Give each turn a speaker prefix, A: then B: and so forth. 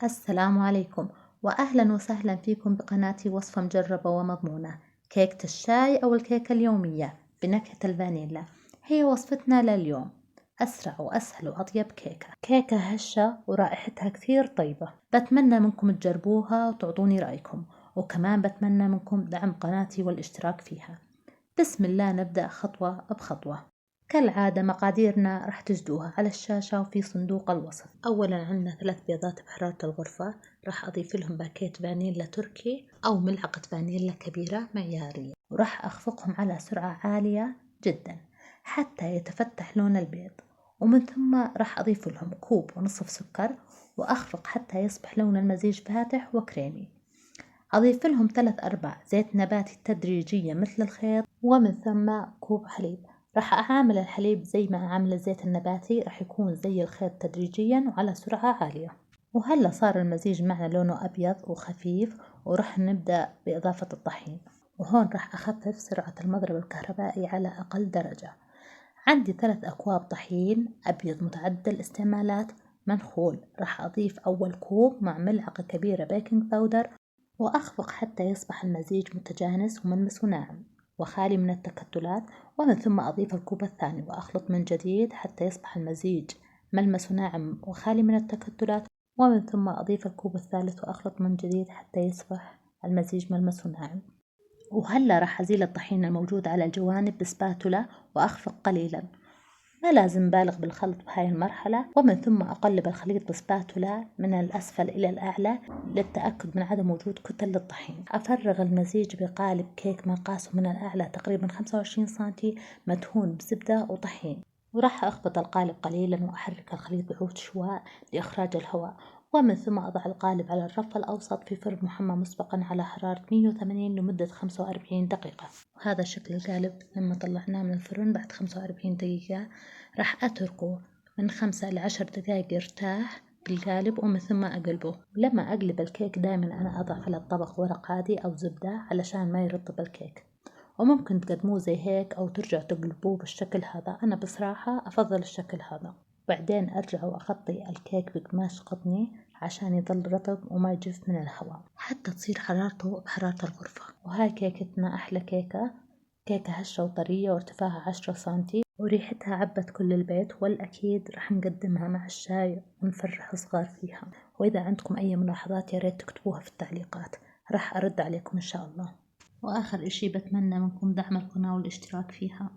A: السلام عليكم، وأهلا وسهلا فيكم بقناتي وصفة مجربة ومضمونة. كيكة الشاي أو الكيكة اليومية بنكهة الفانيلا هي وصفتنا لليوم. أسرع وأسهل وأطيب كيكة هشة ورائحتها كثير طيبة. بتمنى منكم تجربوها وتعطوني رأيكم، وكمان بتمنى منكم دعم قناتي والاشتراك فيها. بسم الله نبدأ خطوة بخطوة. كالعادة مقاديرنا راح تجدوها على الشاشة وفي صندوق الوصف. أولا عندنا 3 بيضات بحرارة الغرفة، راح أضيف لهم باكيت فانيلا تركي أو ملعقة فانيلا كبيرة معيارية، وراح أخفقهم على سرعة عالية جدا حتى يتفتح لون البيض. ومن ثم راح أضيف لهم كوب ونصف سكر، وأخفق حتى يصبح لون المزيج فاتح وكريمي. أضيف لهم 3/4 زيت نباتي تدريجيا مثل الخيط، ومن ثم كوب حليب. راح أعامل الحليب زي ما أعامل الزيت النباتي، راح يكون زي الخيط تدريجيا وعلى سرعة عالية. وهلا صار المزيج معنا لونه أبيض وخفيف، وراح نبدأ بإضافة الطحين. وهون راح أخفف سرعة المضرب الكهربائي على أقل درجة. عندي 3 أكواب طحين أبيض متعدد الاستعمالات منخول. راح أضيف أول كوب مع ملعقة كبيرة بيكنج باودر، وأخفق حتى يصبح المزيج متجانس وملمسه ناعم وخالي من التكتلات. ومن ثم أضيف الكوب الثاني وأخلط من جديد حتى يصبح المزيج ملمسه ناعم وخالي من التكتلات. ومن ثم أضيف الكوب الثالث وأخلط من جديد حتى يصبح المزيج ملمسه ناعم. وهلا راح أزيل الطحين الموجود على الجوانب بسباتولا وأخفق قليلا. ما لازم بالغ بالخلط بهاي المرحلة. ومن ثم أقلب الخليط بسباتولا من الأسفل إلى الأعلى للتأكد من عدم وجود كتل للطحين. أفرغ المزيج بقالب كيك مقاسه من الأعلى تقريبا 25 سنتي مدهون بزبدة وطحين، وراح أخبط القالب قليلا وأحرك الخليط بعود شواء لإخراج الهواء. ومن ثم أضع القالب على الرف الأوسط في فرن محمى مسبقا على حرارة 180 لمدة 45 دقيقة. وهذا شكل القالب لما طلعناه من الفرن بعد 45 دقيقة. راح أتركه من 5 ل10 دقايق يرتاح بالقالب، ومن ثم أقلبه. ولما أقلب الكيك دائما أنا أضع على الطبق ورق عادي أو زبدة علشان ما يرطب الكيك. وممكن تقدموه زي هيك أو ترجعوا تقلبوه بالشكل هذا، أنا بصراحة أفضل الشكل هذا. بعدين أرجع وأغطي الكيك بقماش قطني عشان يضل رطب وما يجف من الهواء حتى تصير حرارته بحرارة الغرفة. وهاي كيكتنا أحلى كيكة هشة وطرية وارتفاعها 10 سنتي وريحتها عبت كل البيت، والأكيد رح نقدمها مع الشاي ونفرح صغار فيها. وإذا عندكم أي ملاحظات يا ريت تكتبوها في التعليقات، رح أرد عليكم إن شاء الله. وآخر إشي بتمنى منكم دعم القناة والاشتراك فيها.